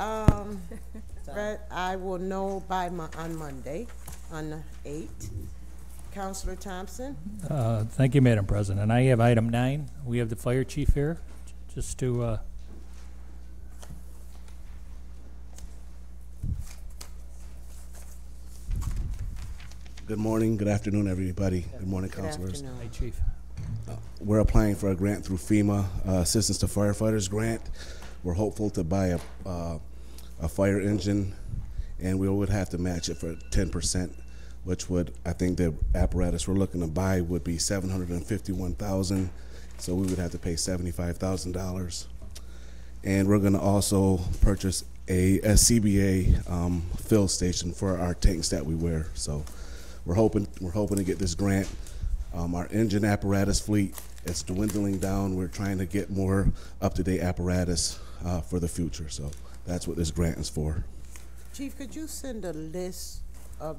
But I will know on Monday, on the 8th. Councilor Thompson? Thank you, Madam President. I have item 9. We have the fire chief here, just to, Good morning, good afternoon, everybody. Good morning, Good councilors. afternoon. Hi, Chief. We're applying for a grant through FEMA, Assistance to Firefighters Grant. We're hopeful to buy a fire engine, and we would have to match it for 10%, which would, I think the apparatus we're looking to buy would be $751,000, so we would have to pay $75,000. And we're gonna also purchase a SCBA fill station for our tanks that we wear. So we're hoping to get this grant. Our engine apparatus fleet is dwindling down. We're trying to get more up-to-date apparatus for the future. So that's what this grant is for. Chief, could you send a list of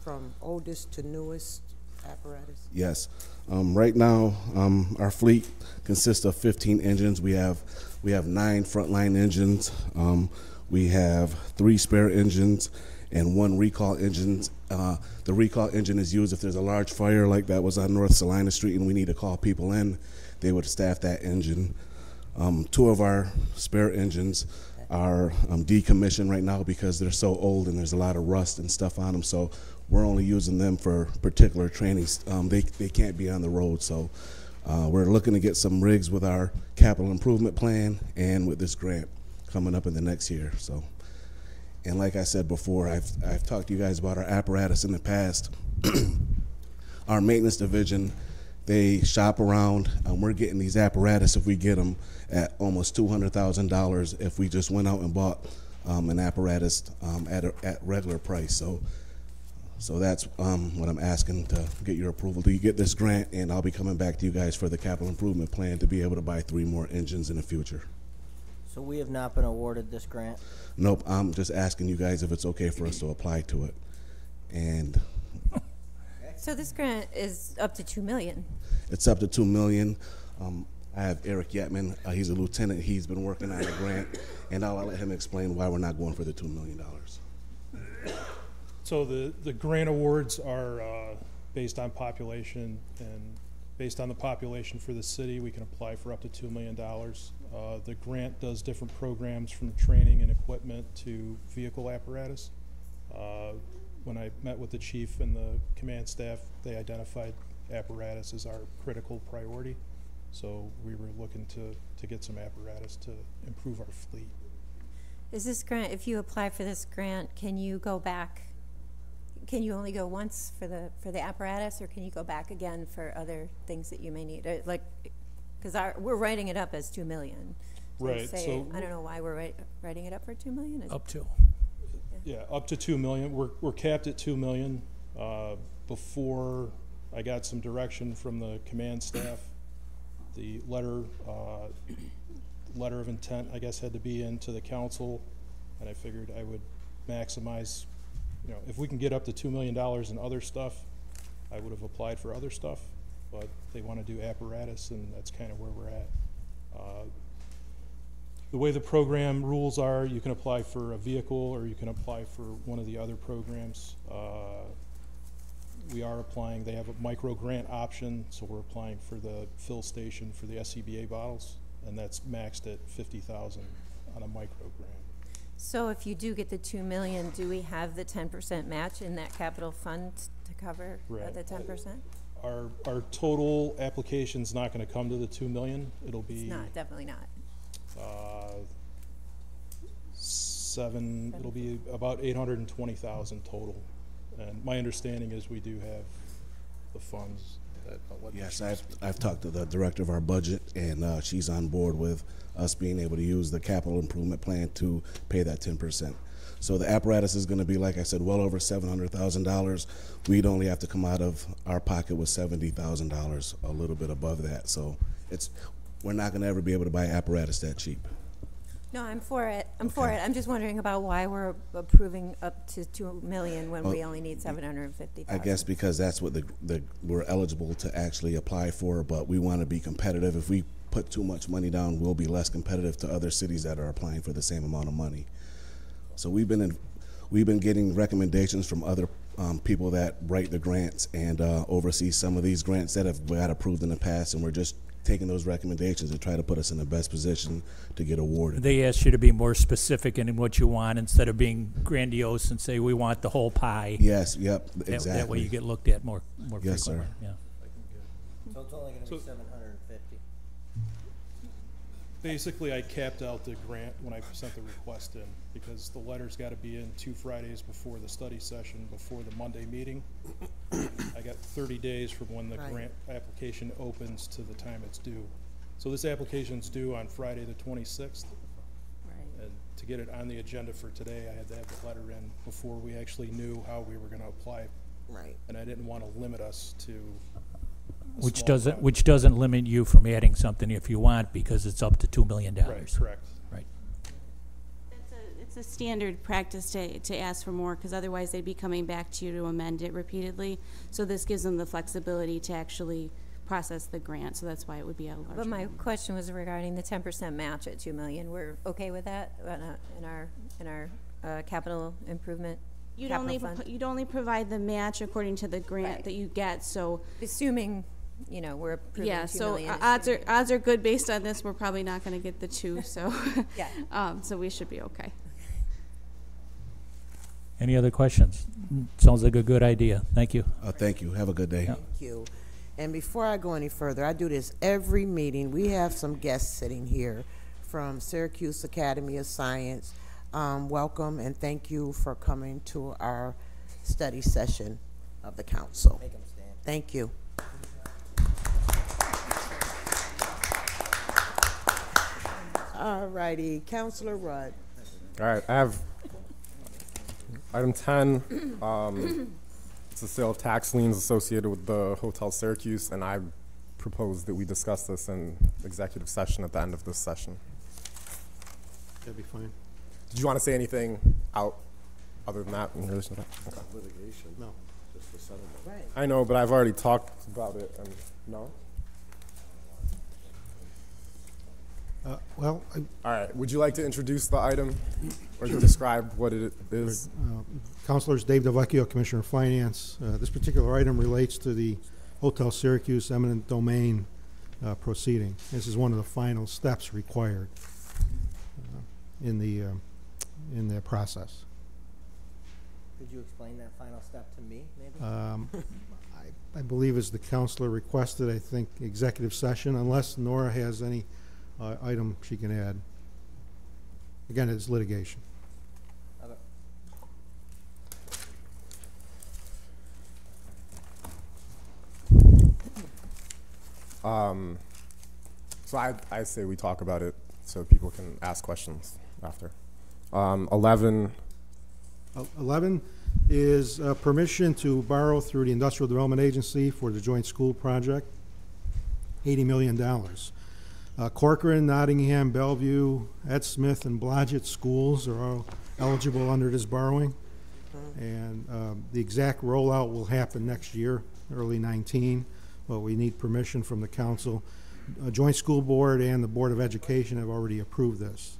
from oldest to newest apparatus? Yes. Right now, our fleet consists of 15 engines. We have 9 frontline engines. We have 3 spare engines and 1 recall engine. The recall engine is used if there's a large fire like that was on North Salina Street and we need to call people in. They would staff that engine. 2 of our spare engines are decommissioned right now because they're so old and there's a lot of rust and stuff on them. So we're only using them for particular trainings. They can't be on the road. So we're looking to get some rigs with our capital improvement plan and with this grant coming up in the next year. So. And like I said before, I've talked to you guys about our apparatus in the past. Our maintenance division, they shop around. We're getting these apparatus, if we get them, at almost $200,000 if we just went out and bought an apparatus at regular price. So that's what I'm asking to get your approval. Do you get this grant? And I'll be coming back to you guys for the capital improvement plan to be able to buy 3 more engines in the future. So we have not been awarded this grant? Nope, I'm just asking you guys if it's okay for us to apply to it. And so this grant is up to $2 million. It's up to $2 million. I have Eric Yetman, he's a lieutenant, he's been working on the grant, and I'll let him explain why we're not going for the $2 million. So the grant awards are based on population, and based on the population for the city, we can apply for up to $2 million. The grant does different programs from training and equipment to vehicle apparatus. When I met with the chief and the command staff, they identified apparatus as our critical priority. So we were looking to get some apparatus to improve our fleet. Is this grant, if you apply for this grant, can you go back? Can you only go once for the apparatus, or can you go back again for other things that you may need? Like, because we're writing it up as $2 million. So right. So I don't know why we're writing it up for $2 million. Up to. Yeah, up to $2 million. We're capped at $2 million. Before I got some direction from the command staff, the letter of intent, I guess, had to be into the council, and I figured I would maximize. You know, if we can get up to $2 million in other stuff, I would have applied for other stuff, but they want to do apparatus, and that's kind of where we're at. The way the program rules are, you can apply for a vehicle or you can apply for one of the other programs. We are applying, they have a micro grant option, so we're applying for the fill station for the SCBA bottles, and that's maxed at $50,000 on a micro grant. So if you do get the $2 million, do we have the 10% match in that capital fund to cover the 10%? Our total application's not going to come to the $2 million. It'll be. It's not, definitely not. It'll be about 820,000 total. And my understanding is we do have the funds. Yes, I've talked to the director of our budget, and she's on board with us being able to use the capital improvement plan to pay that 10%. So the apparatus is going to be, like I said, well over $700,000. We'd only have to come out of our pocket with $70,000, a little bit above that. So we're not going to ever be able to buy apparatus that cheap. No, I'm for it. For it. I'm just wondering about why we're approving up to $2 million when we only need $750,000. I guess because that's what we're eligible to actually apply for, but we want to be competitive. If we put too much money down, we'll be less competitive to other cities that are applying for the same amount of money. So we've been getting recommendations from other people that write the grants and oversee some of these grants that have got approved in the past, and we're just taking those recommendations to try to put us in the best position to get awarded. They asked you to be more specific in what you want instead of being grandiose and say, we want the whole pie. Yes, yep, exactly. That way you get looked at more Yes, frequently. sir. Yeah. So it's only gonna be So- 750. Basically, I capped out the grant when I sent the request in, because the letter's gotta be in 2 Fridays before the study session, before the Monday meeting. I got 30 days from when the Right. grant application opens to the time it's due. So this application's due on Friday the 26th. And to get it on the agenda for today, I had to have the letter in before we actually knew how we were gonna apply. Right. And I didn't wanna limit us to a Which small doesn't, project. which doesn't limit you from adding something if you want, because it's up to $2 million. Right, correct. Right. It's a standard practice to ask for more, because otherwise they'd be coming back to you to amend it repeatedly. So this gives them the flexibility to actually process the grant, so that's why it would be a larger. But my question was regarding the 10% match at 2 million. We're okay with that in our capital improvement? capital fund? You'd only provide the match according to the grant Right. that you get, so, Assuming, we're approving 2 yeah, so million. odds are good based on this, we're probably not gonna get the 2, so, Yeah. so we should be okay. Any other questions? Sounds like a good idea. Thank you. Thank you. Have a good day. Yeah. Thank you. And before I go any further, I do this every meeting. We have some guests sitting here from Syracuse Academy of Science. Welcome and thank you for coming to our study session of the council. Make them stand. Thank you. All righty, Councilor Rudd. All right, I have item 10. It's the sale of tax liens associated with the Hotel Syracuse, and I propose that we discuss this in executive session at the end of this session. That'd be fine. Did you want to say anything out other than that in relation to that? Okay. Litigation. No. Just the settlement. Right. I know, but I've already talked about it, and no? Well, All right, would you like to introduce the item or describe what it is? Councilors Dave DeVecchio, Commissioner of Finance. This particular item relates to the Hotel Syracuse eminent domain proceeding. This is one of the final steps required in the process. Could you explain that final step to me, maybe? I believe as the counselor requested, I think executive session, unless Nora has any item she can add. Again, it's litigation. Okay. So I say we talk about it so people can ask questions after. 11, 11 is permission to borrow through the Industrial Development Agency for the joint school project, $80 million. Corcoran, Nottingham, Bellevue, Ed Smith, and Blodgett schools are all eligible under this borrowing. And the exact rollout will happen next year, early 19, but we need permission from the council. Joint School Board and the Board of Education have already approved this.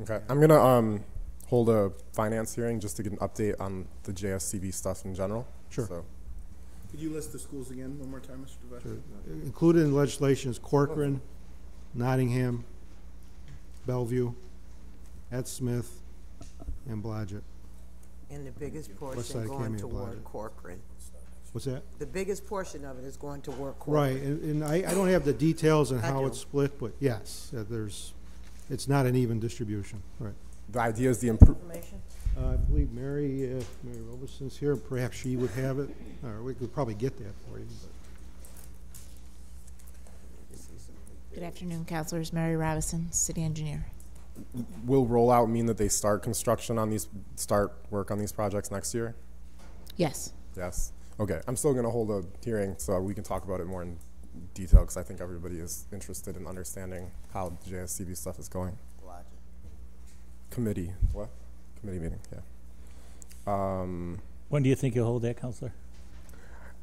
okay. I'm gonna hold a finance hearing just to get an update on the JSCB stuff in general. Sure. So, Could you list the schools again one more time, Mr. DeVecchio? Included in the legislation is Corcoran, Nottingham, Bellevue, Ed Smith, and Blodgett. And the biggest West portion Side going Academy of toward Blodgett. Corcoran. What's that? The biggest portion of it is going toward Corcoran. Right, and I don't have the details on I how do. it's split, but yes, it's not an even distribution, right. the idea is the improve. Information? I believe Mary Roberson's here, perhaps she would have it, or we could probably get that for you. Good afternoon, councilors. Mary Robinson, city engineer. Will rollout mean that they start construction on these, start work on these projects next year? Yes. Yes. Okay. I'm still going to hold a hearing so we can talk about it more in detail because I think everybody is interested in understanding how the JSCB stuff is going. Logic. Committee. What? Committee meeting. Yeah. When do you think you'll hold that, Counselor?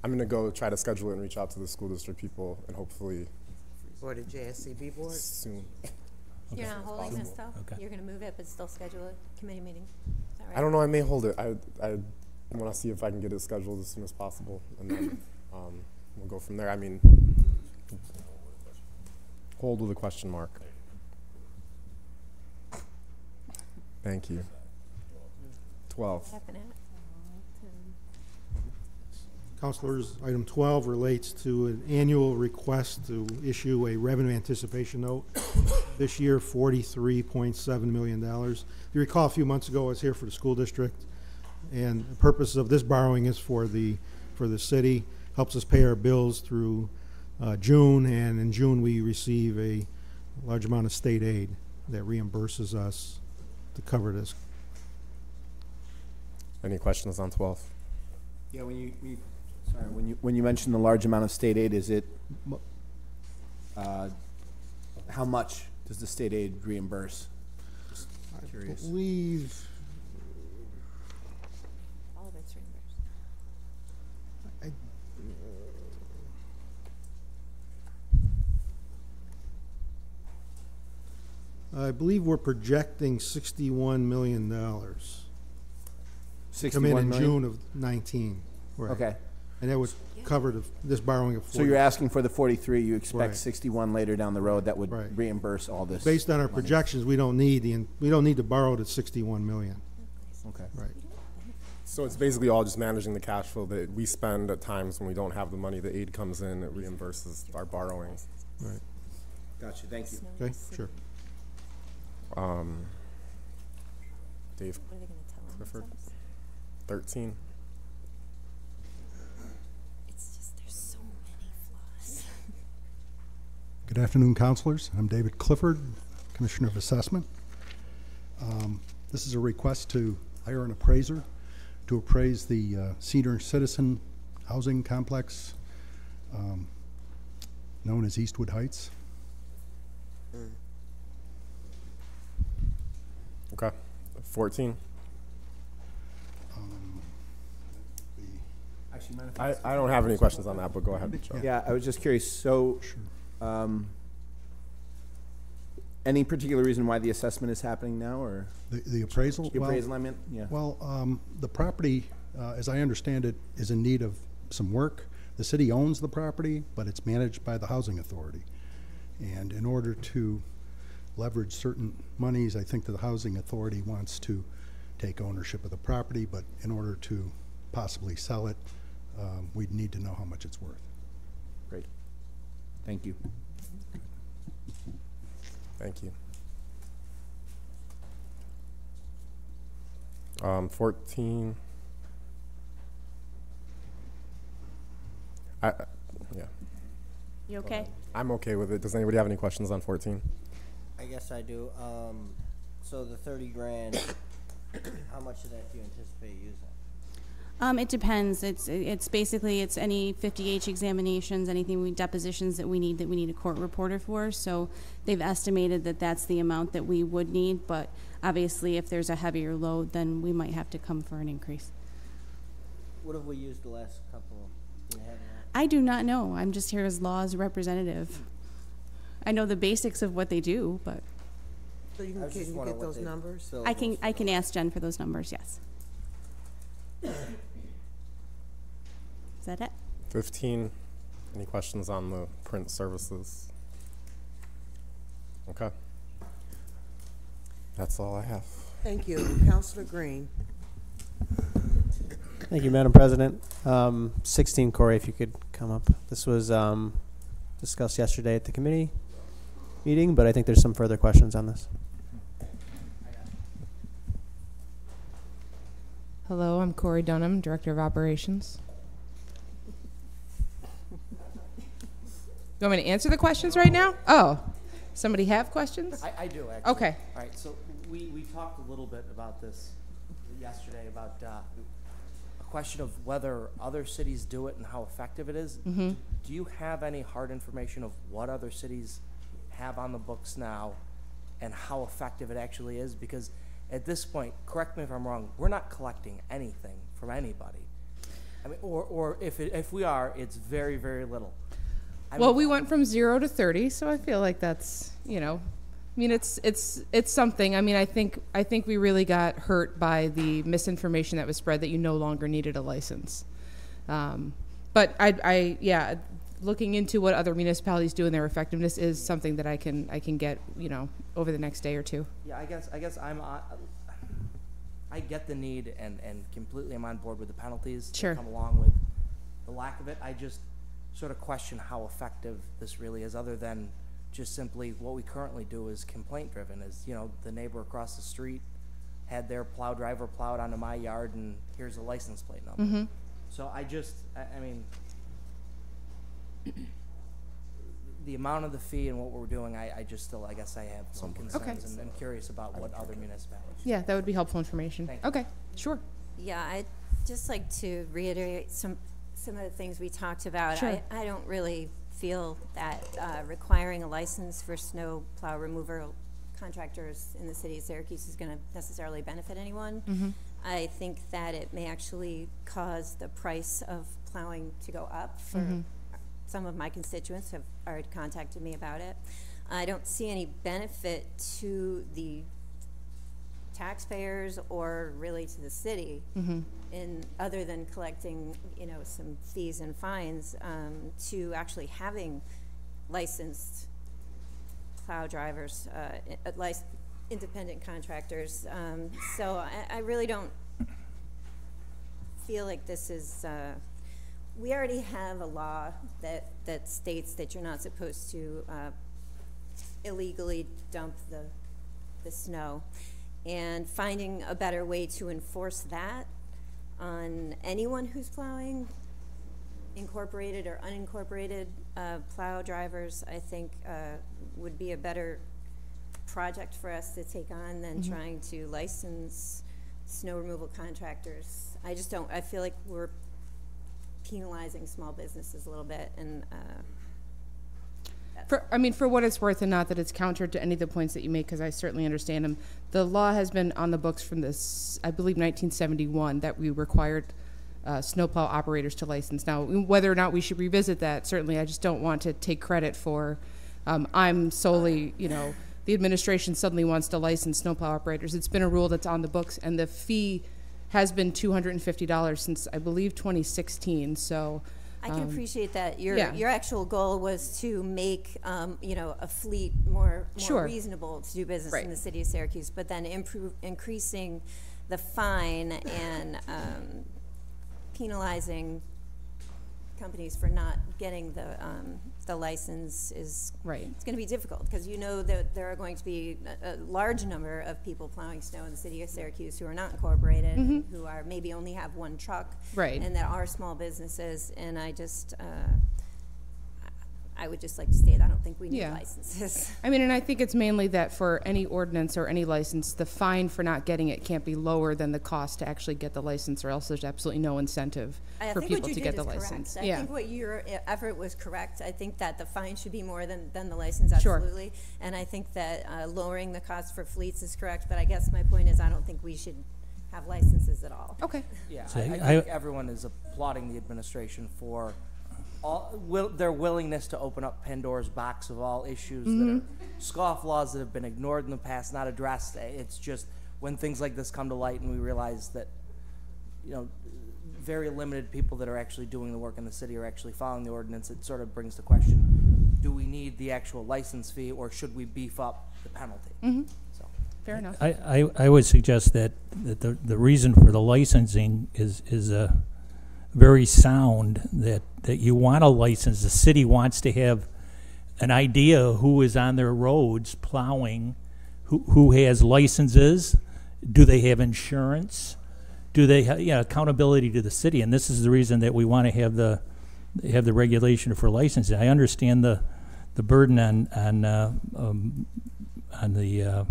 I'm going to go try to schedule it and reach out to the school district people and hopefully For the JSCB board? soon. You're not holding this though? Okay. You're gonna move it, but still schedule a committee meeting? Is that right? I don't know, I may hold it. I want to see if I can get it scheduled as soon as possible, and then we'll go from there. I mean, hold with a question mark. Thank you. 12. Half an hour. Councilors, item 12 relates to an annual request to issue a revenue anticipation note. This year, $43.7 million. You recall a few months ago, I was here for the school district, and the purpose of this borrowing is for the city, helps us pay our bills through June, and in June we receive a large amount of state aid that reimburses us to cover this. Any questions on 12? Yeah, when you mention the large amount of state aid, is it, how much does the state aid reimburse? Just curious. I believe, All of it's reimbursed. I believe we're projecting $61 million. 61 Come in million? June of 19. Right. Okay. And that would cover this borrowing of 40. So you're asking for the 43, you expect Right. 61 later down the road that would Right. reimburse all this? Based on our money. projections, we don't need to borrow the 61 million. Okay. Right. So it's basically all just managing the cash flow that we spend at times when we don't have the money. The aid comes in, it reimburses our borrowing. Right. Gotcha, thank you. Okay, sure. Dave What are they gonna tell Clifford. themselves? 13. It's just, there's so many flaws. Good afternoon, councilors. I'm David Clifford, Commissioner of Assessment. This is a request to hire an appraiser to appraise the Senior Citizen Housing Complex known as Eastwood Heights. Okay. 14. Actually, mind if I don't have any questions on that, but go ahead, Joe. Yeah, I was just curious, so, any particular reason why the assessment is happening now, or? The appraisal? The appraisal, I meant, yeah. Well, the property, as I understand it, is in need of some work. The city owns the property, but it's managed by the Housing Authority. And in order to leverage certain monies, I think that the Housing Authority wants to take ownership of the property, but in order to possibly sell it, we'd need to know how much it's worth. Great. Thank you. Thank you. 14. Yeah. You okay? I'm okay with it. Does anybody have any questions on 14? I guess I do. So the 30 grand, how much of that do you anticipate using? It depends. It's basically, it's any 50H examinations, anything depositions that we need a court reporter for. So they've estimated that that's the amount that we would need, but obviously if there's a heavier load, then we might have to come for an increase. What have we used the last couple? Do you have that? I do not know. I'm just here as law's representative. I know the basics of what they do, but So you I was can just you wondering get what those they numbers? fill I those can for. ask Jen for those numbers, yes. Is that it? 15. Any questions on the print services? Okay. That's all I have. Thank you. Councilor Green. Thank you, Madam President. 16, Corey, if you could come up. This was discussed yesterday at the committee meeting, but I think there's some further questions on this. Hello, I'm Corey Dunham, Director of Operations. You want me to answer the questions right now? Oh, somebody have questions? I do, actually. Okay. All right, so we talked a little bit about this yesterday, about a question of whether other cities do it and how effective it is. Mm-hmm. Do you have any hard information of what other cities have on the books now and how effective it actually is? Because at this point, correct me if I'm wrong, we're not collecting anything from anybody. I mean, or if we are, it's very, very little. Well, we went from 0 to 30, so I feel like that's, you know, I mean, it's something. I mean, I think we really got hurt by the misinformation that was spread that you no longer needed a license. But yeah, looking into what other municipalities do and their effectiveness is something that I can get, you know, over the next day or two. Yeah, I guess I get the need and completely am on board with the penalties Sure. that come along with the lack of it. I just sort of question how effective this really is, other than just simply what we currently do is complaint driven. Is, you know, the neighbor across the street had their plow driver plowed onto my yard and here's a license plate number. Mm-hmm. So I mean, the amount of the fee and what we're doing, I just still, I guess I have some concerns. Okay. And I'm curious about what other municipalities. Yeah, that would be helpful information. Thank you. Okay, sure. Yeah, I'd just like to reiterate some of the things we talked about. Sure. I don't really feel that requiring a license for snow plow remover contractors in the city of Syracuse is going to necessarily benefit anyone. Mm-hmm. I think that it may actually cause the price of plowing to go up for Mm-hmm. some of my constituents have already contacted me about it. I don't see any benefit to the taxpayers or really to the city in other than collecting, you know, some fees and fines, to actually having licensed plow drivers, independent contractors. So I really don't feel like this is, we already have a law that states that you're not supposed to illegally dump the snow. And finding a better way to enforce that on anyone who's plowing, incorporated or unincorporated plow drivers, I think would be a better project for us to take on than trying to license snow removal contractors. I just don't, I feel like we're penalizing small businesses a little bit, and for what it's worth, and not that it's counter to any of the points that you make, because I certainly understand them. The law has been on the books from this, I believe, 1971, that we required snowplow operators to license. Now, whether or not we should revisit that, certainly, I just don't want to take credit for. I'm solely, you know, the administration suddenly wants to license snowplow operators. It's been a rule that's on the books, and the fee has been $250 since, I believe, 2016. So. I can appreciate that. Your yeah. your actual goal was to make you know, a fleet more Sure. reasonable to do business Right. in the city of Syracuse, but then increasing the fine and penalizing companies for not getting the license is Right. It's going to be difficult, because you know that there are going to be a large number of people plowing snow in the city of Syracuse who are not incorporated, and who are maybe only have one truck, Right. and that are small businesses. And I just I would just like to state, I don't think we need Yeah. licenses. I mean, and I think it's mainly that for any ordinance or any license, the fine for not getting it can't be lower than the cost to actually get the license, or else there's absolutely no incentive I for think people what you to did get the is correct. license. I Yeah. think what your effort was correct. I think that the fine should be more than the license, Sure. absolutely. And I think that lowering the cost for fleets is correct. But I guess my point is, I don't think we should have licenses at all. Okay. Yeah, So I think everyone is applauding the administration for their willingness to open up Pandora's box of all issues that are scofflaws that have been ignored in the past, not addressed. It's just when things like this come to light and we realize that, you know, very limited people that are actually doing the work in the city are actually following the ordinance, it sort of brings the question, do we need the actual license fee, or should we beef up the penalty? So. Fair enough. I would suggest that the reason for the licensing is very sound, that you want a license. The city wants to have an idea who is on their roads plowing, who has licenses, do they have insurance, do they have accountability to the city. And this is the reason that we want to have the regulation for licensing. I understand the burden on the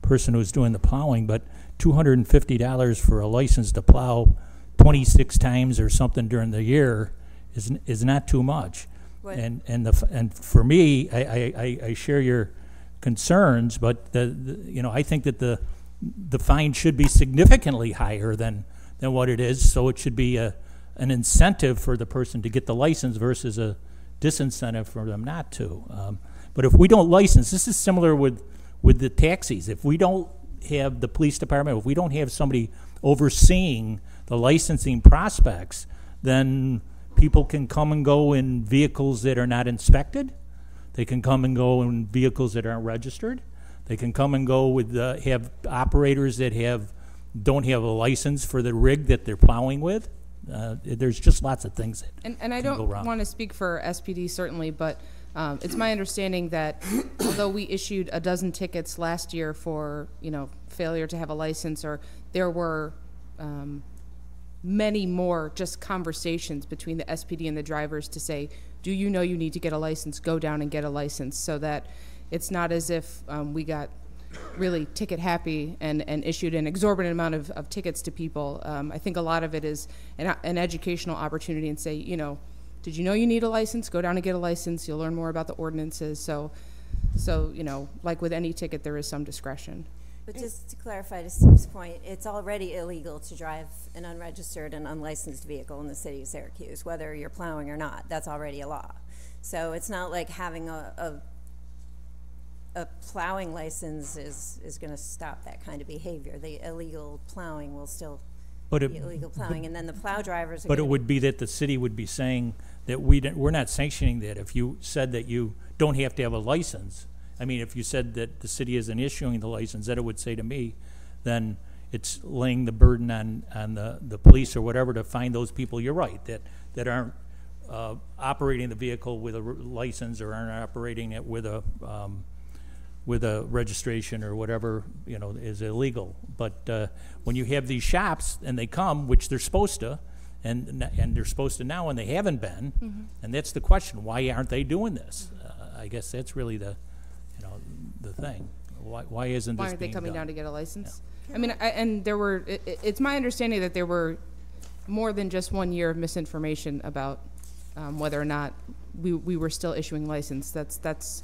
person who's doing the plowing, but $250 for a license to plow 26 times or something during the year is not too much. Right. And for me, I share your concerns, but I think that the fine should be significantly higher than what it is. So it should be an incentive for the person to get the license versus a disincentive for them not to. But if we don't license, this is similar with the taxis. If we don't have the police department, if we don't have somebody overseeing the licensing prospects, then people can come and go in vehicles that are not inspected. They can come and go in vehicles that aren't registered. They can come and go with have operators that don't have a license for the rig that they're plowing with. There's just lots of things that And I can don't go wrong. want to speak for SPD certainly, but it's my understanding that although we issued a dozen tickets last year for, failure to have a license, or there were many more just conversations between the SPD and the drivers to say, do you know you need to get a license? Go down and get a license, so that it's not as if we got really ticket happy and issued an exorbitant amount of tickets to people. I think a lot of it is an educational opportunity, and say, did you know you need a license? Go down and get a license. You'll learn more about the ordinances. So like with any ticket, there is some discretion. But just to clarify to Steve's point, it's already illegal to drive an unregistered and unlicensed vehicle in the city of Syracuse, whether you're plowing or not. That's already a law. So it's not like having a plowing license is going to stop that kind of behavior. The illegal plowing will still be illegal plowing, and then the plow drivers are But it would be that the city would be saying that we're not sanctioning that. If you said that you don't have to have a license, I mean, if you said that the city isn't issuing the license, that it would say to me, then it's laying the burden on the police or whatever to find those people, you're right, that aren't operating the vehicle with a license, or aren't operating it with a registration or whatever, is illegal. But when you have these shops and they come, which they're supposed to, and they're supposed to now, and they haven't been, and that's the question: why aren't they doing this? I guess that's really the thing. Why isn't this Why aren't they being coming done? down to get a license? Yeah. I mean, and there were. It's my understanding that there were more than just 1 year of misinformation about whether or not we were still issuing license. That's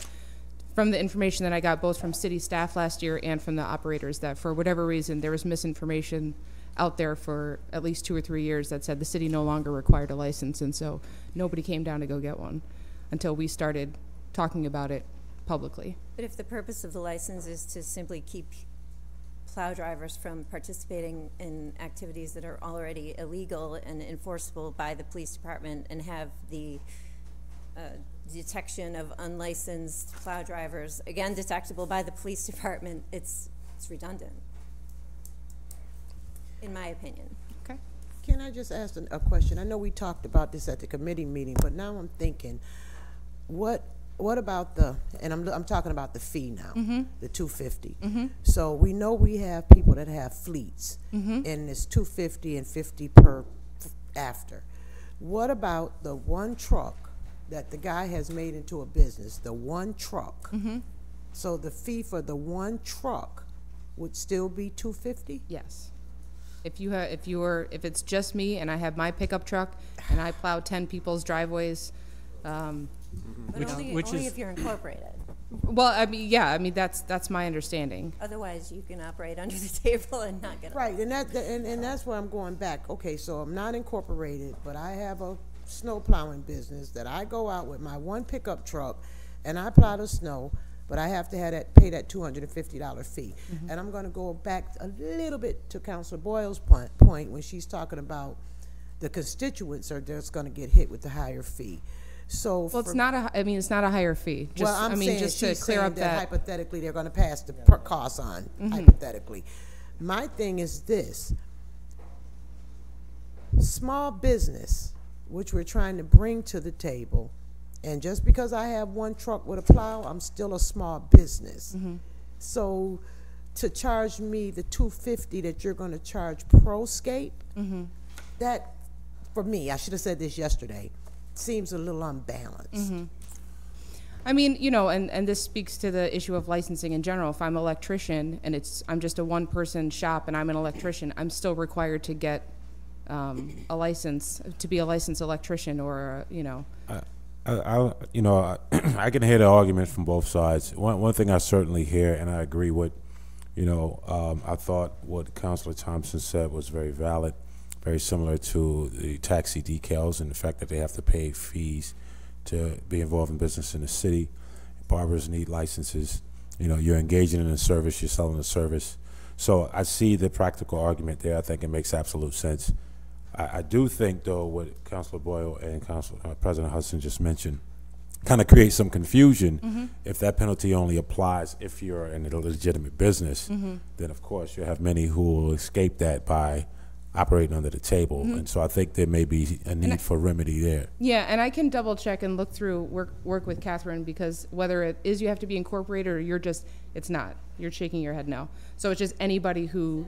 from the information that I got both from city staff last year and from the operators, that for whatever reason there was misinformation out there for at least 2 or 3 years that said the city no longer required a license, and so nobody came down to go get one until we started talking about it publicly. But if the purpose of the license is to simply keep plow drivers from participating in activities that are already illegal and enforceable by the police department, and have the detection of unlicensed plow drivers, again, detectable by the police department, it's redundant, in my opinion. Okay. Can I just ask a question? I know we talked about this at the committee meeting, but now I'm thinking, what about and I'm talking about the fee now, the $250. So we know we have people that have fleets, and it's $250 and $50 per after. What about the one truck that the guy has made into a business, the one truck? So the fee for the one truck would still be $250? Yes. If it's just me and I have my pickup truck and I plow 10 people's driveways, But only if you're incorporated. well, I mean, that's my understanding. Otherwise, you can operate under the table and not get a Right, and that's where I'm going back. Okay, so I'm not incorporated, but I have a snow plowing business that I go out with my one pickup truck and I plow the snow, but I have to pay that $250 fee. And I'm going to go back a little bit to Councilor Boyle's point when she's talking about the constituents are just going to get hit with the higher fee. So it's not a higher fee. Just, well, I'm saying just to she's clear saying up that that hypothetically they're going to pass the cost on, hypothetically. My thing is this: small business, which we're trying to bring to the table, and just because I have one truck with a plow, I'm still a small business. So to charge me the $250 that you're going to charge ProScape, that, for me, I should have said this yesterday, seems a little unbalanced. I mean, and this speaks to the issue of licensing in general. If I'm an electrician and I'm just a one-person shop and I'm an electrician, I'm still required to get a license to be a licensed electrician, or I can hear the argument from both sides. One thing I certainly hear, and I agree with, I thought what Councilor Thompson said was very valid, very similar to the taxi decals and the fact that they have to pay fees to be involved in business in the city. Barbers need licenses. You know, you're engaging in a service, you're selling a service. So I see the practical argument there. I think it makes absolute sense. I do think, though, what Councilor Boyle and President Hudson just mentioned kind of creates some confusion. If that penalty only applies if you're in a legitimate business, then of course you have many who will escape that by operating under the table. And so I think there may be a need for remedy there. Yeah, and I can double check and look through, work with Catherine, because whether it is you have to be incorporated or you're just, it's not. You're shaking your head no. So it's just anybody who,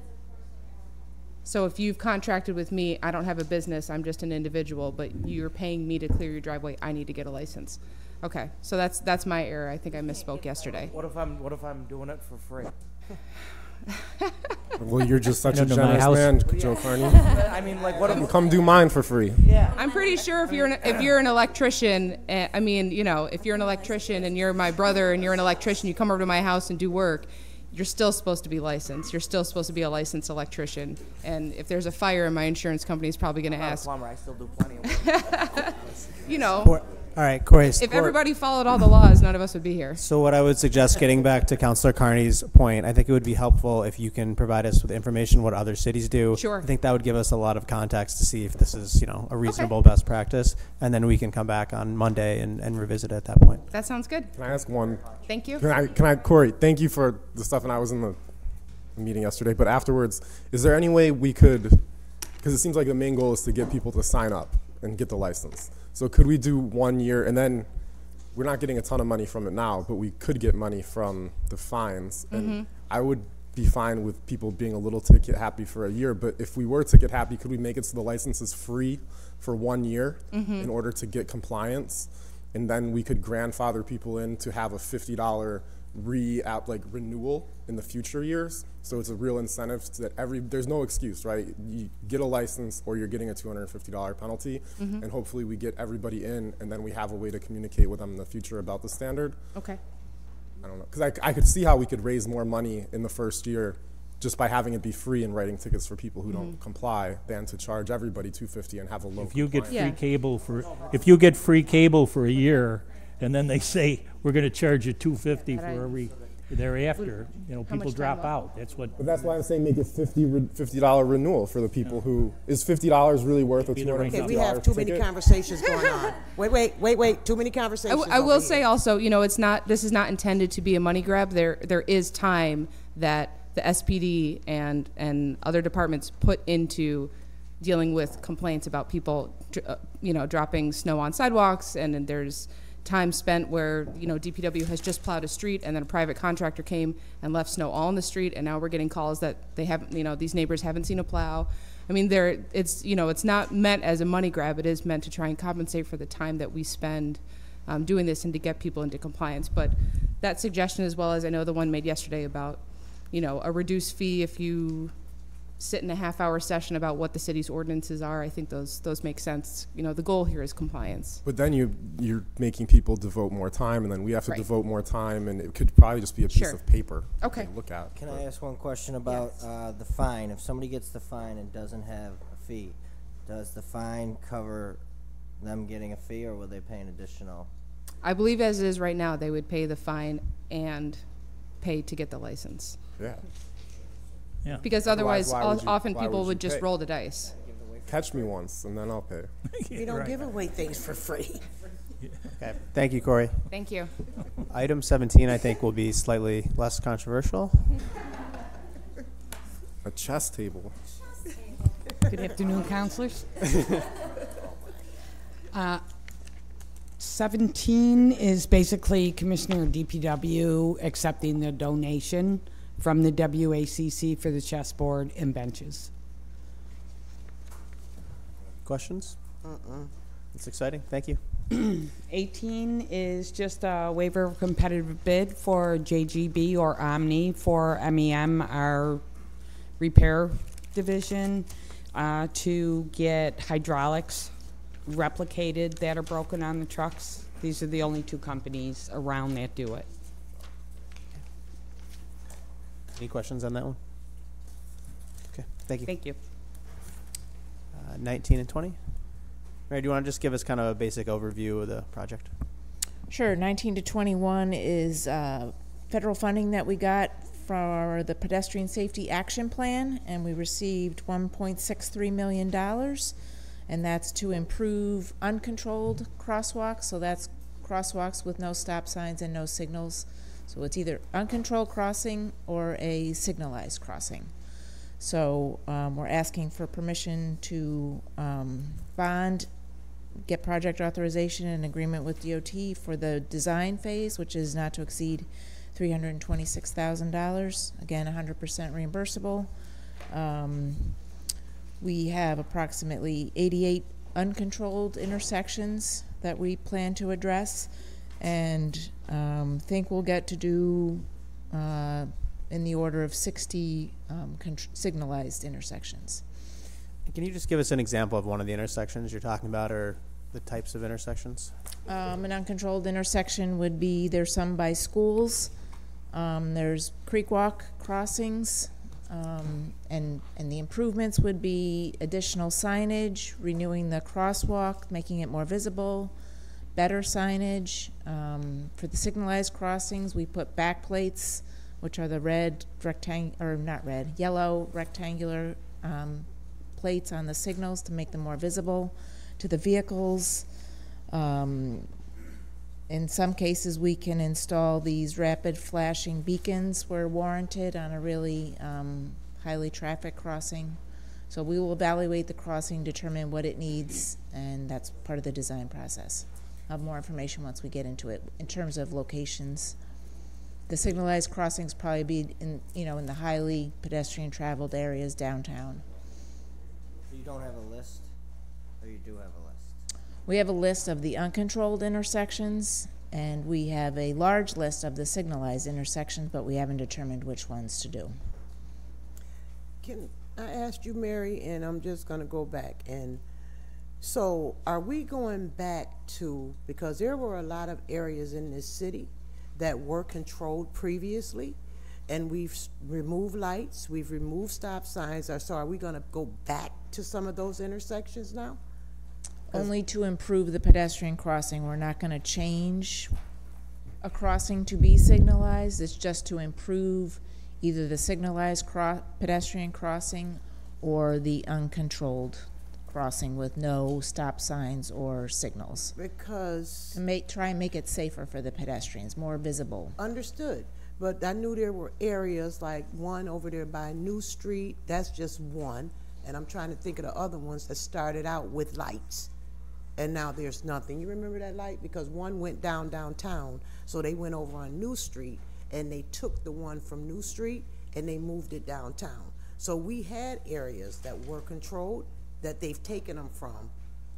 so if you've contracted with me, I don't have a business, I'm just an individual, but you're paying me to clear your driveway, I need to get a license. Okay, so that's my error. I think I misspoke yesterday. What if I'm doing it for free? Well, you're just such a Into my generous house. man, Joe Carney. I mean, like, what if, Come do mine for free. yeah. I'm pretty sure if you're an electrician, I mean, you know, if you're an electrician and you're my brother and you're an electrician, you come over to my house and do work, you're still supposed to be licensed. You're still supposed to be a licensed electrician. And if there's a fire, my insurance company is probably going to I'm not a ask, plumber, I still do plenty of work. you know, All right, Corey. if everybody followed all the laws, none of us would be here. So what I would suggest, getting back to Councilor Carney's point, I think it would be helpful if you can provide us with information what other cities do. Sure. I think that would give us a lot of context to see if this is, you know, a reasonable best practice, and then we can come back on Monday and revisit it at that point. That sounds good. Can I ask one? Thank you. Can I, Corey, thank you for the stuff, and I was in the meeting yesterday, but afterwards, is there any way we could, because it seems like the main goal is to get people to sign up and get the license. So could we do 1 year, and then we're not getting a ton of money from it now, but we could get money from the fines, and I would be fine with people being a little ticket happy for a year, but if we were ticket happy, could we make it so the license is free for 1 year in order to get compliance, and then we could grandfather people in to have a $50 renewal in the future years. So it's a real incentive so that there's no excuse, right? You get a license or you're getting a $250 penalty, and hopefully we get everybody in, and then we have a way to communicate with them in the future about the standard. Okay. I don't know, because I could see how we could raise more money in the first year just by having it be free and writing tickets for people who don't comply, than to charge everybody $250 and have a low. If you get compliance. if you get free cable for a year, and then they say, we're gonna charge you $250 for every thereafter, you know, people drop out. That's what. But that's why I'm saying make it $50 renewal for the people who, is $50 really worth a $250 Okay, we have too many conversations going on. Wait, too many conversations. I will over say here. also, you know, this is not intended to be a money grab. There is time that the SPD and other departments put into dealing with complaints about people, you know, dropping snow on sidewalks, and then there's time spent where, you know, DPW has just plowed a street and then a private contractor came and left snow all in the street, and now we're getting calls that they haven't, you know, these neighbors haven't seen a plow. I mean, it's, you know, it's not meant as a money grab. It is meant to try and compensate for the time that we spend doing this and to get people into compliance. But that suggestion, as well as I know the one made yesterday about, you know, a reduced fee if you sit in a half-hour session about what the city's ordinances are, I think those make sense. You know, the goal here is compliance. But then you're making people devote more time, and then we have to Right. devote more time, and it could probably just be a piece Sure. of paper Okay. to look at. Can I ask one question about the fine? If somebody gets the fine and doesn't have a fee, does the fine cover them getting a fee, or will they pay an additional? I believe as it is right now, they would pay the fine and pay to get the license. Yeah. Yeah. Because otherwise, why would you- often why people would would you just pay? roll the dice. Catch me once, and then I'll pay. We don't give away things for free. Okay. Thank you, Corey. Thank you. Item 17, I think, will be slightly less controversial. A chess table. Good afternoon, councilors. 17 is basically Commissioner DPW accepting the donation from the WACC for the chessboard and benches. Questions? It's exciting. Thank you. 18 is just a waiver of competitive bid for JGB or Omni for MEM, our repair division, to get hydraulics replicated that are broken on the trucks. These are the only two companies around that do it. Any questions on that one? Okay. Thank you. Thank you. 19 and 20. Mary, do you want to just give us kind of a basic overview of the project? Sure. 19 to 21 is federal funding that we got for the Pedestrian Safety Action Plan, and we received $1.63 million, and that's to improve uncontrolled crosswalks. So that's crosswalks with no stop signs and no signals. So it's either uncontrolled crossing or a signalized crossing. So we're asking for permission to bond, get project authorization and agreement with DOT for the design phase, which is not to exceed $326,000. Again, 100% reimbursable. We have approximately 88 uncontrolled intersections that we plan to address, and think we'll get to do in the order of 60 signalized intersections. Can you just give us an example of one of the intersections you're talking about, or the types of intersections? An uncontrolled intersection would be, there's some by schools, there's creek walk crossings, and the improvements would be additional signage, renewing the crosswalk, making it more visible, better signage. For the signalized crossings, we put backplates, which are the red yellow rectangular plates on the signals to make them more visible to the vehicles. In some cases, we can install these rapid flashing beacons where warranted on a really highly traffic crossing. So we will evaluate the crossing, determine what it needs, and that's part of the design process. I'll have more information once we get into it. In terms of locations, the signalized crossings probably be in the highly pedestrian traveled areas downtown. So you don't have a list, or you do have a list? We have a list of the uncontrolled intersections, and we have a large list of the signalized intersections, but we haven't determined which ones to do. Can I ask you, Mary, and I'm just going to go back, and so are we going back to, because there were a lot of areas in this city that were controlled previously, and we've removed lights, we've removed stop signs, so are we going to go back to some of those intersections now? Only to improve the pedestrian crossing. We're not going to change a crossing to be signalized. It's just to improve either the signalized pedestrian crossing or the uncontrolled crossing with no stop signs or signals. Because try and make it safer for the pedestrians, more visible. Understood. But I knew there were areas like one over there by New Street, that's just one, and I'm trying to think of the other ones that started out with lights. And now there's nothing. You remember that light? Because one went downtown, so they went over on New Street, and they took the one from New Street, and they moved it downtown. So we had areas that were controlled that they've taken them from,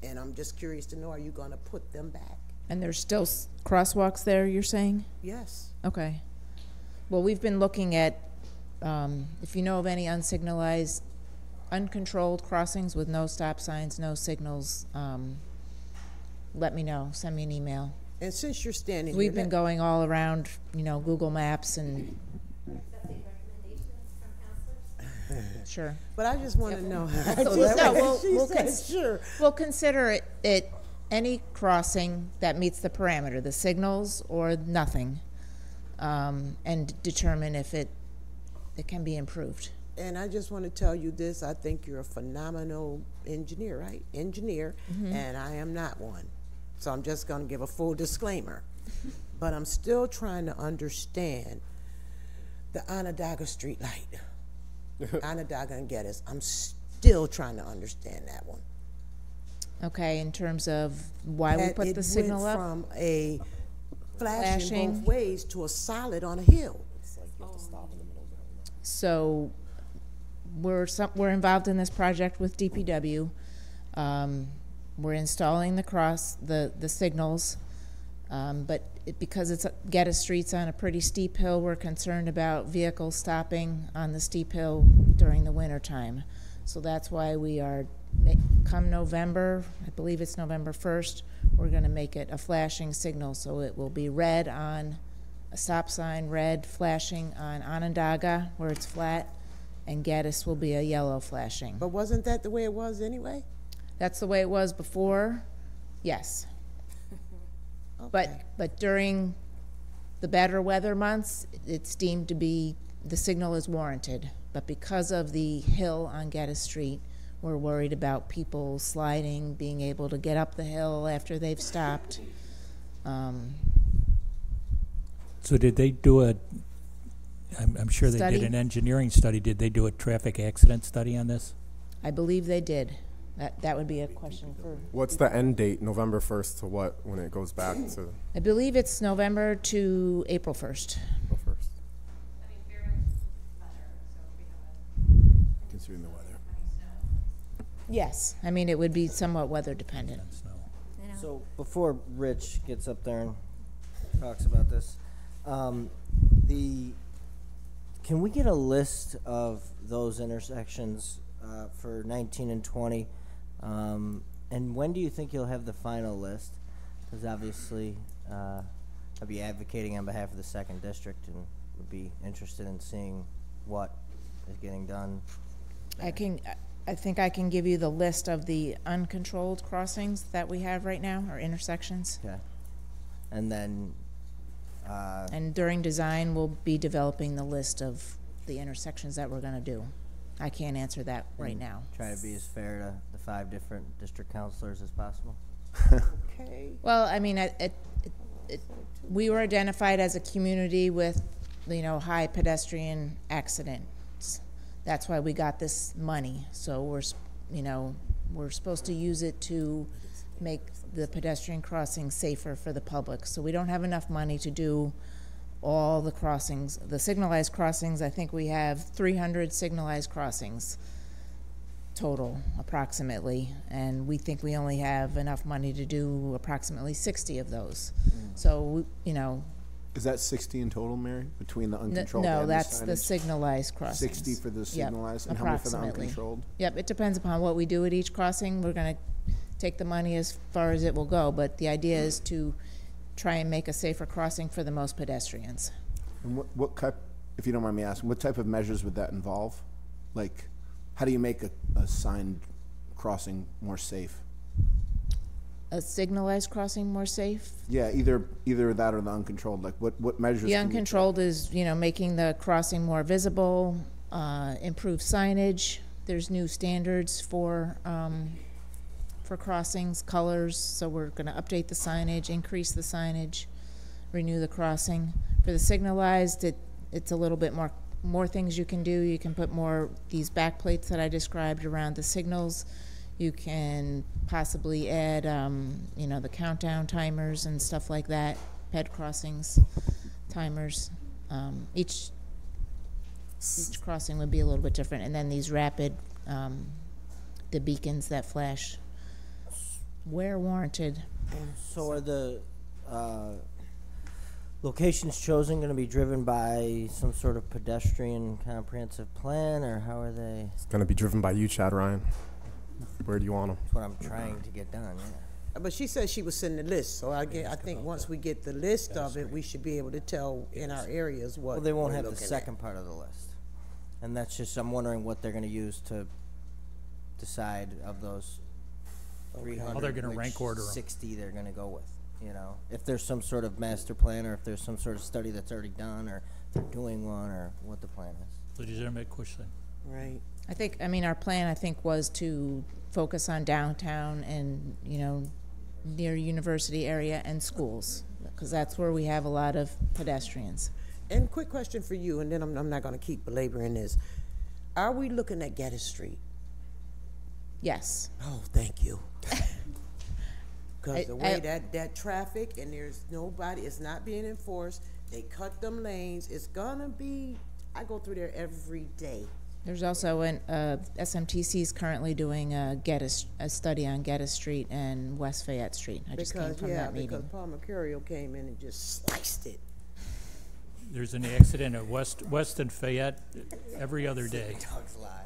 and I'm just curious to know, are you going to put them back? And there's still crosswalks there, you're saying? Yes. Okay. Well, we've been looking at, if you know of any unsignalized, uncontrolled crossings with no stop signs, no signals, let me know. Send me an email. And since you're standing We've here, been going all around, Google Maps and. Sure. But I just want to know. We'll consider it any crossing that meets the parameter, the signals or nothing, and determine if it can be improved. And I just want to tell you this, I think you're a phenomenal engineer, right? Engineer, and I am not one. So I'm just going to give a full disclaimer. But I'm still trying to understand the Onondaga Street light. Onondaga and Geddes. I'm still trying to understand that one. Okay, in terms of why we put the signal up? It went from a flashing both ways to a solid on a hill. It's like you have to stop in the middle of the hill. So we're involved in this project with DPW. We're installing the signals, but because it's Geddes Street's on a pretty steep hill, we're concerned about vehicles stopping on the steep hill during the winter time. So that's why we are, come November, I believe it's November 1st, we're going to make it a flashing signal. So it will be red on a stop sign, red flashing on Onondaga where it's flat, and Geddes will be a yellow flashing. But wasn't that the way it was anyway? That's the way it was before, yes. But during the better weather months, it's deemed to be, the signal is warranted. But because of the hill on Geddes Street, we're worried about people sliding, being able to get up the hill after they've stopped. So did they do I'm sure they Study? did an engineering study. Did they do a traffic accident study on this? I believe they did. That would be a question for, What's the end date, November 1st to what, when it goes back to I believe it's November to April 1st. April 1st? Considering the weather. Yes, I mean, it would be somewhat weather dependent. I know. So before Rich gets up there and talks about this, can we get a list of those intersections for 19 and 20? And when do you think you'll have the final list? Because obviously, I'll be advocating on behalf of the 2nd District and would be interested in seeing what is getting done. I think I can give you the list of the uncontrolled crossings that we have right now, or intersections. Okay. And then, And during design, we'll be developing the list of the intersections that we're gonna do. I can't answer that right now. try to be as fair to the 5 different district councilors as possible. Okay. Well, I mean, we were identified as a community with, high pedestrian accidents. That's why we got this money. So we're supposed to use it to make the pedestrian crossings safer for the public. So we don't have enough money to do all the crossings. The signalized crossings, I think we have 300 signalized crossings total, approximately, and we think we only have enough money to do approximately 60 of those. So, Is that 60 in total, Mary, between the uncontrolled no, and that's the the signage? signalized crossings. 60 for the Yep, signalized, and how many for the approximately. uncontrolled? Yep, it depends upon what we do at each crossing. We're gonna take the money as far as it will go, but the idea is to try and make a safer crossing for the most pedestrians. And what type, if you don't mind me asking, what type of measures would that involve? Like, how do you make a signed crossing more safe? A signalized crossing more safe? Yeah, either that or the uncontrolled. Like, what measures? The uncontrolled is, making the crossing more visible, improve signage. There's new standards for crossings, colors, so we're gonna update the signage, increase the signage, renew the crossing. For the signalized, it's a little bit more things you can do. You can put more, these back plates that I described around the signals. You can possibly add, the countdown timers and stuff like that, ped crossings, timers. Each crossing would be a little bit different. And then these rapid, the beacons that flash where warranted. So are the locations chosen going to be driven by some sort of pedestrian comprehensive plan, or how are they? It's going to be driven by you, Chad Ryan. Where do you want them? That's what I'm trying to get done, yeah. But she said she was sending the list, so I think once we get the list of it, we should be able to tell in our areas what. Well, they won't we're have the looking second part of the list. And that's just, I'm wondering what they're going to use to decide of those 300. How they're gonna which rank order 'em. 60 they're going to go with, If there's some sort of master plan, or if there's some sort of study that's already done, or if they're doing one, or what the plan is. Legitimate question. Right. Our plan, was to focus on downtown and, near university area and schools, because that's where we have a lot of pedestrians. And quick question for you, and then I'm not gonna keep belaboring this. Are we looking at Geddes Street? Yes. Oh, thank you. Because the way I- that traffic, and there's nobody, it's not being enforced, they cut them lanes, it's gonna be, I go through there every day. There's also SMTC is currently doing a study on Geddes Street and West Fayette Street. I just came from that Because meeting. Paul Mercurio came in and just sliced it. There's an accident at West and Fayette every other day, Dogs lie.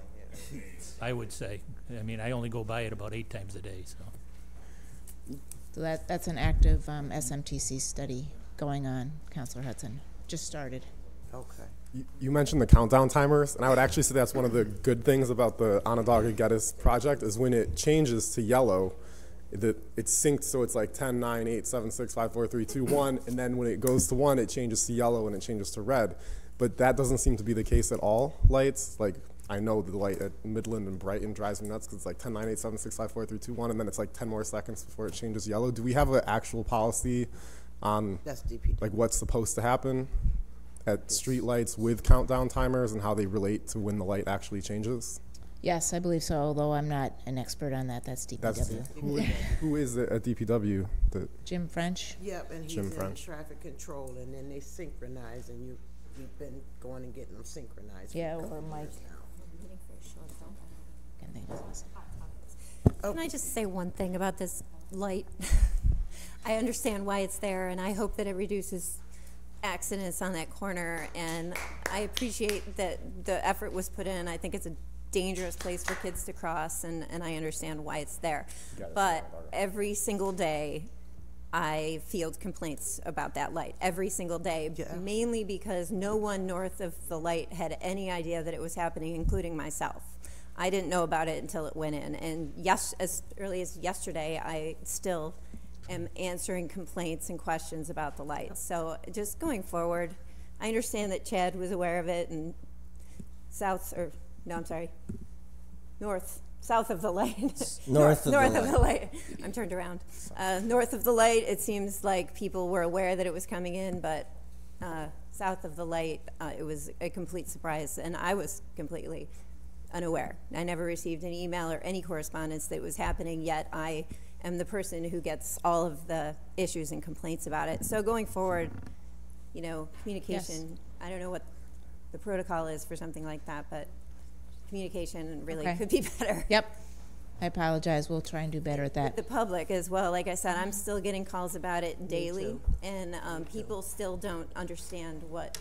Yeah. I would say. I only go by it about 8 times a day, so. So that's an active SMTC study going on, Councilor Hudson. Just started. Okay. You mentioned the countdown timers, and I would actually say that's one of the good things about the Onondaga Geddes project is when it changes to yellow, it's synced, so it's like 10, 9, 8, 7, 6, 5, 4, 3, 2, 1, and then when it goes to 1, it changes to yellow and it changes to red. But that doesn't seem to be the case at all lights. Like, I know the light at Midland and Brighton drives me nuts because it's like 10, 9, 8, 7, 6, 5, 4, 3, 2, 1, and then it's like 10 more seconds before it changes yellow. Do we have an actual policy on That's DPW. like what's supposed to happen at street lights with countdown timers and how they relate to when the light actually changes? Yes, I believe so, although I'm not an expert on that. That's DPW. Who is it at DPW? Jim French. Yep, and he's Jim in French. traffic control, and then they synchronize, and you've been going and getting them synchronized. Yeah, for a couple or Mike. years now. Can I just say one thing about this light? I understand why it's there, and I hope that it reduces accidents on that corner, and I appreciate that the effort was put in. I think it's a dangerous place for kids to cross, and I understand why it's there. But every single day, I field complaints about that light. Every single day, mainly because no one north of the light had any idea that it was happening, including myself. I didn't know about it until it went in, and yes, as early as yesterday, I still am answering complaints and questions about the lights. So just going forward, I understand that Chad was aware of it, and south of the light. North of the light. I'm turned around. North of the light, it seems like people were aware that it was coming in, but south of the light, it was a complete surprise, and I was completely unaware. I never received an email or any correspondence that it was happening, yet I am the person who gets all of the issues and complaints about it. So going forward, you know, communication, I don't know what the protocol is for something like that, but communication really could be better. Yep. I apologize. We'll try and do better at that. The public as well. Like I said, I'm still getting calls about it daily, and people still don't understand what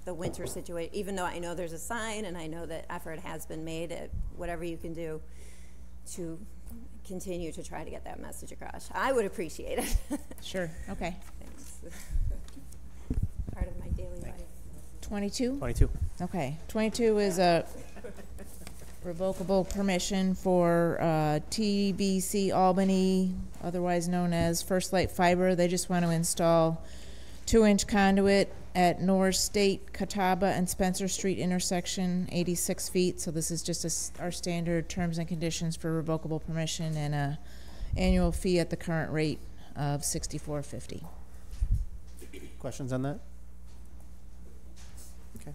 the winter situation, even though I know there's a sign and I know that effort has been made at whatever you can do to continue to try to get that message across. I would appreciate it. Sure. Okay. Thanks. Part of my daily life. 22? 22. Okay. 22 is a revocable permission for TBC Albany, otherwise known as First Light Fiber. They just want to install 2-inch conduit at North State, Catawba, and Spencer Street intersection, 86 feet. So this is just our standard terms and conditions for revocable permission, and a annual fee at the current rate of $64.50. Questions on that? Okay.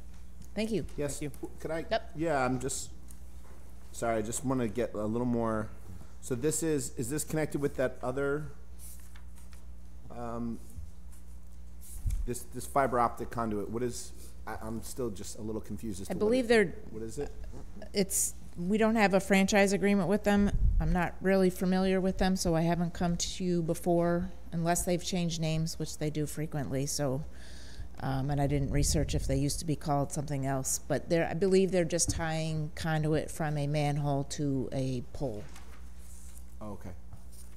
Thank you. Yes. Thank you. Could I? Yep. Yeah, I'm just sorry. I just want to get a little more. So this is this connected with that other? This fiber optic conduit. What is? I'm still just a little confused as to I believe they're. What is it? We don't have a franchise agreement with them. I'm not really familiar with them, so I haven't come to you before unless they've changed names, which they do frequently. So, and I didn't research if they used to be called something else. But I believe they're just tying conduit from a manhole to a pole. Oh, okay.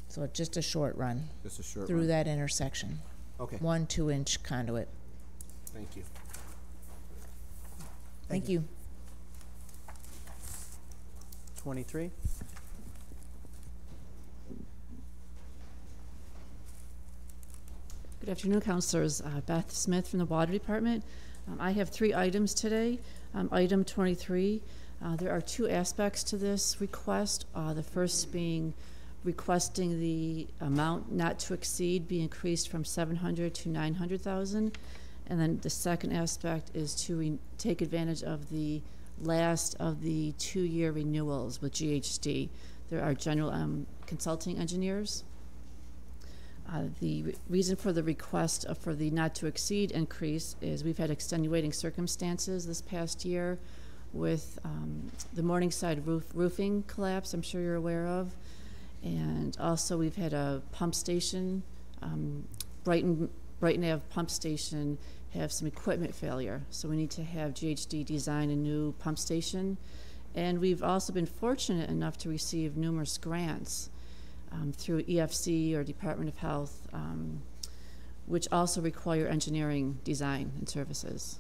So it's just a short run. Just a short through run. that intersection. Okay. 1 2-inch conduit. Thank you. Thank you. 23. Good afternoon, councilors. Beth Smith from the Water Department. I have 3 items today. Item 23, there are 2 aspects to this request. The first being requesting the amount not to exceed be increased from $700,000 to $900,000, and then the second aspect is to take advantage of the last of the 2-year renewals with GHD. There are general consulting engineers. The reason for the request for the not to exceed increase is we've had extenuating circumstances this past year with the Morningside roofing collapse, I'm sure you're aware of. And also we've had a pump station, Brighton Ave pump station, have some equipment failure. So we need to have GHD design a new pump station. And we've also been fortunate enough to receive numerous grants through EFC or Department of Health, which also require engineering design and services.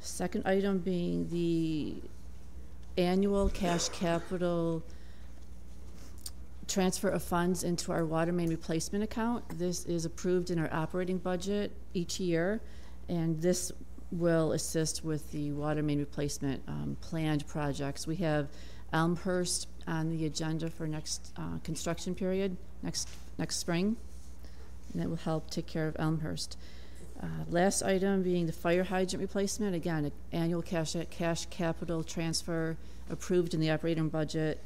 Second item being the annual cash capital transfer of funds into our water main replacement account. This is approved in our operating budget each year, and this will assist with the water main replacement planned projects. We have Elmhurst on the agenda for next construction period, next spring, and that will help take care of Elmhurst. Last item being the fire hydrant replacement. Again, an annual cash capital transfer approved in the operating budget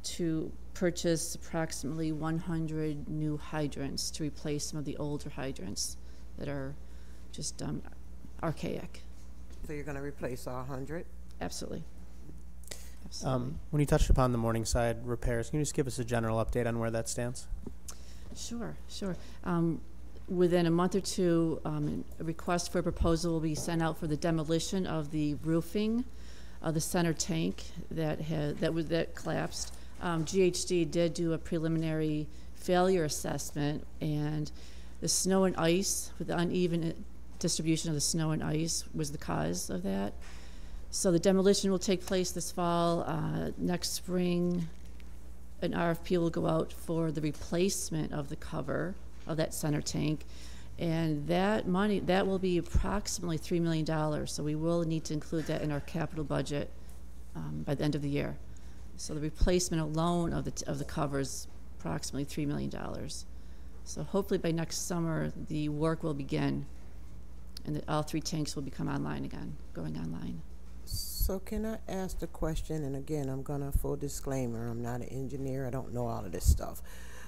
to purchase approximately 100 new hydrants to replace some of the older hydrants that are just archaic. So you're going to replace all 100? Absolutely. When you touched upon the Morningside repairs, can you just give us a general update on where that stands? Sure. Within a month or two, a request for a proposal will be sent out for the demolition of the roofing of the center tank that collapsed. GHD did do a preliminary failure assessment, and the snow and ice, with the uneven distribution of the snow and ice, was the cause of that. So the demolition will take place this fall. Next spring, an RFP will go out for the replacement of the cover of that center tank, and that money, that will be approximately $3 million. So we will need to include that in our capital budget by the end of the year. So the replacement alone of the cover is approximately $3 million. So hopefully by next summer the work will begin, and all 3 tanks will become online again, going online. So can I ask the question, and again, I'm gonna full disclaimer, I'm not an engineer, I don't know all of this stuff.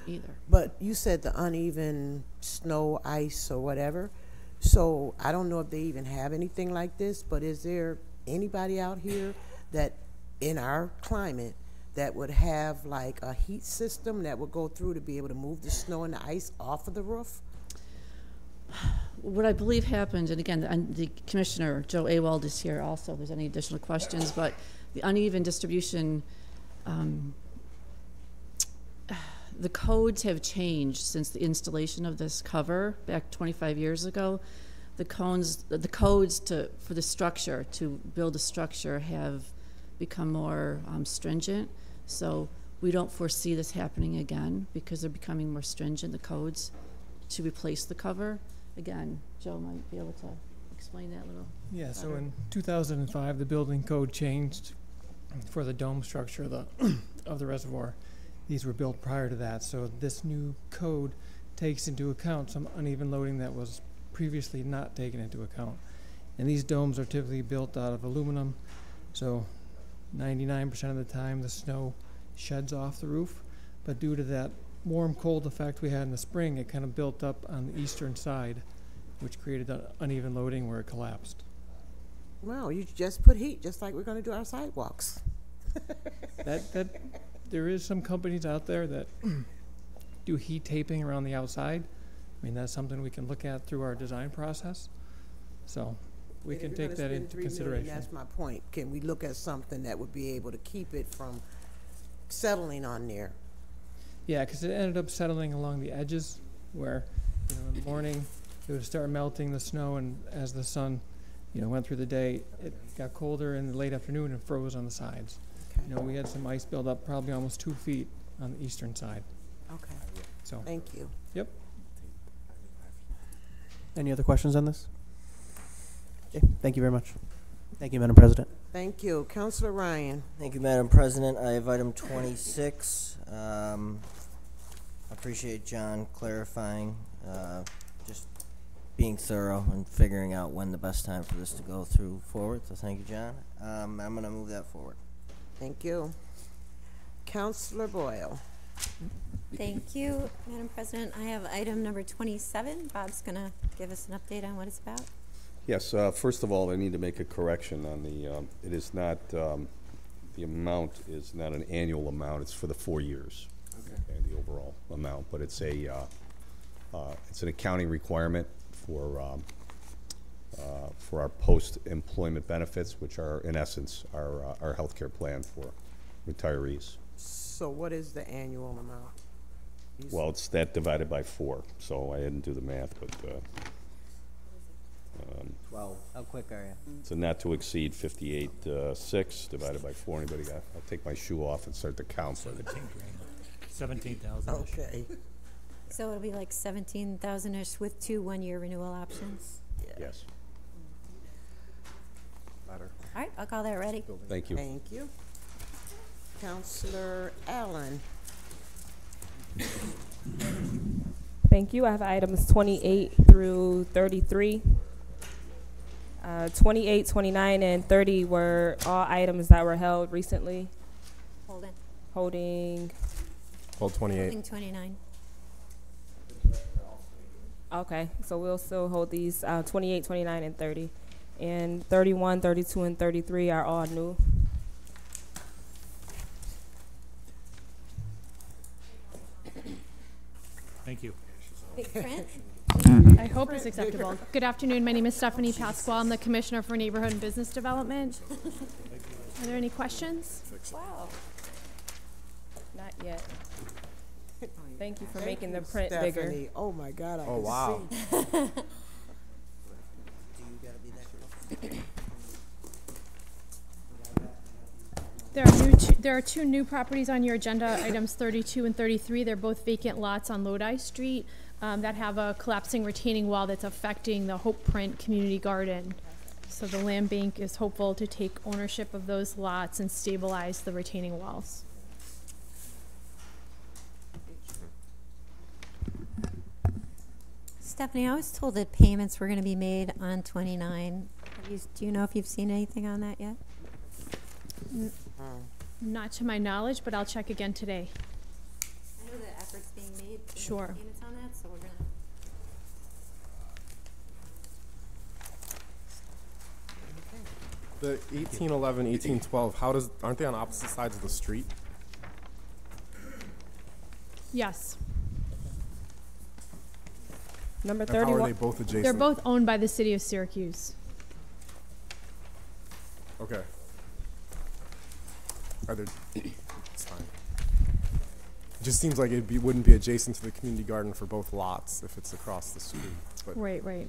Either. But you said the uneven snow, ice, or whatever. So I don't know if they even have anything like this, but is there anybody out here that in our climate that would have like a heat system that would go through to be able to move the snow and the ice off of the roof? What I believe happened, and again, the Commissioner, Joe Awald, is here also if there's any additional questions, but the uneven distribution, the codes have changed since the installation of this cover back 25 years ago. The codes for the structure, to build a structure, have become more stringent. So we don't foresee this happening again because they're becoming more stringent, the codes, to replace the cover. Again, Joe might be able to explain that a little. Yeah, so better. in 2005, the building code changed for the dome structure of the reservoir. These were built prior to that, so this new code takes into account some uneven loading that was previously not taken into account. And these domes are typically built out of aluminum, so 99% of the time the snow sheds off the roof, but due to that warm cold effect we had in the spring, it kind of built up on the eastern side, which created that uneven loading where it collapsed. Well, you just put heat, just like we're going to do our sidewalks. There is some companies out there that do heat taping around the outside. I mean, that's something we can look at through our design process. So we can take that into consideration. That's my point. Can we look at something that would be able to keep it from settling on there? Yeah, because it ended up settling along the edges where, in the morning it would start melting the snow, and as the sun, went through the day, it got colder in the late afternoon and froze on the sides. Okay. We had some ice build up, probably almost 2 feet on the eastern side. Okay. So. Thank you. Yep. Any other questions on this? Okay, thank you very much. Thank you, Madam President. Thank you. Councilor Ryan. Thank you, Madam President. I have item 26. I appreciate John clarifying, just being thorough and figuring out when the best time for this to go through forward. So thank you, John. I'm going to move that forward. Thank you. Councilor Boyle. Thank you, Madam President. I have item number 27. Bob's going to give us an update on what it's about. Yes, first of all, I need to make a correction on the, it is not, the amount is not an annual amount, it's for the 4 years. Okay, the overall amount, but it's an accounting requirement for our post-employment benefits, which are, in essence, our health care plan for retirees. So what is the annual amount? Well, it's that divided by 4, so I didn't do the math, but 12. How quick are you? So not to exceed 58.6 divided by 4. Anybody got? I'll take my shoe off and start to count for it. 17,000. Okay. So it'll be like 17,000-ish with 2 one-year renewal options. Yes. Better. All right, I'll call that ready. Thank you. Thank you. Counselor Allen. Thank you. I have items 28 through 33. 28, 29, and 30 were all items that were held recently. Holding. Hold 28. Holding 29. Okay, so we'll still hold these 28, 29, and 30. And 31, 32, and 33 are all new. Thank you. I hope it's acceptable. Good afternoon. My name is Stephanie Pasquale. I'm the Commissioner for Neighborhood and Business Development. Are there any questions? Wow. Not yet. Thank you for making the print Stephanie. bigger. Oh my God, I Oh, can wow. see. There are two new properties on your agenda, items 32 and 33. They're both vacant lots on Lodi Street that have a collapsing retaining wall that's affecting the Hope Print Community Garden. So the land bank is hopeful to take ownership of those lots and stabilize the retaining walls. Stephanie, I was told that payments were going to be made on 29. Do you know if you've seen anything on that yet? Not to my knowledge, but I'll check again today. I know that effort's being made to Sure. make payments on that, so we're going to. The 1811, 1812, aren't they on opposite sides of the street? Yes. Number And 31. how are they both adjacent? They're both owned by the city of Syracuse. Okay. Are there? It's fine. It just seems like it wouldn't be adjacent to the community garden for both lots if it's across the street. But Right. you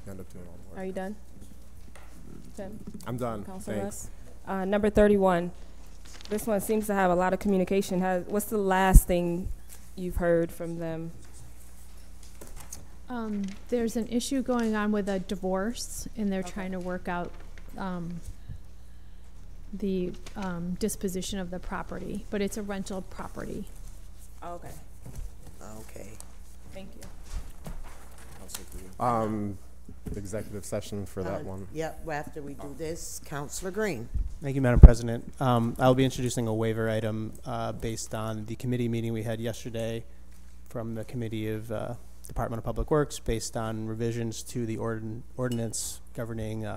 end up doing all the work. Are you done? Tim? I'm done. Councilor Thanks. Russ? Number 31. This one seems to have a lot of communication. What's the last thing you've heard from them? There's an issue going on with a divorce, and they're trying to work out the disposition of the property, but it's a rental property. Okay. Okay. Thank you. Executive session for that one. Yep, after we do this, Counselor Green. Thank you, Madam President. I'll be introducing a waiver item based on the committee meeting we had yesterday from the Committee of Department of Public Works based on revisions to the ordinance governing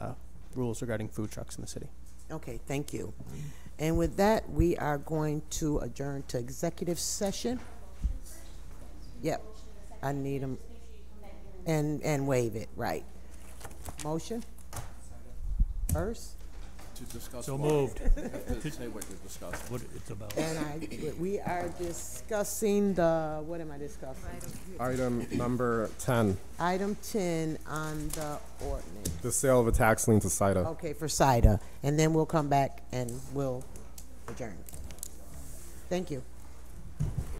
rules regarding food trucks in the city. Okay, thank you. And with that, we are going to adjourn to executive session. Yep, I need them, and waive it, right. Motion? First? To discuss. So moved. Say what you're discussing. What it's about. And we are discussing what am I discussing? Item number 10. Item 10 on the ordinance. The sale of a tax lien to CIDA. Okay, for CIDA. And then we'll come back and we'll adjourn. Thank you.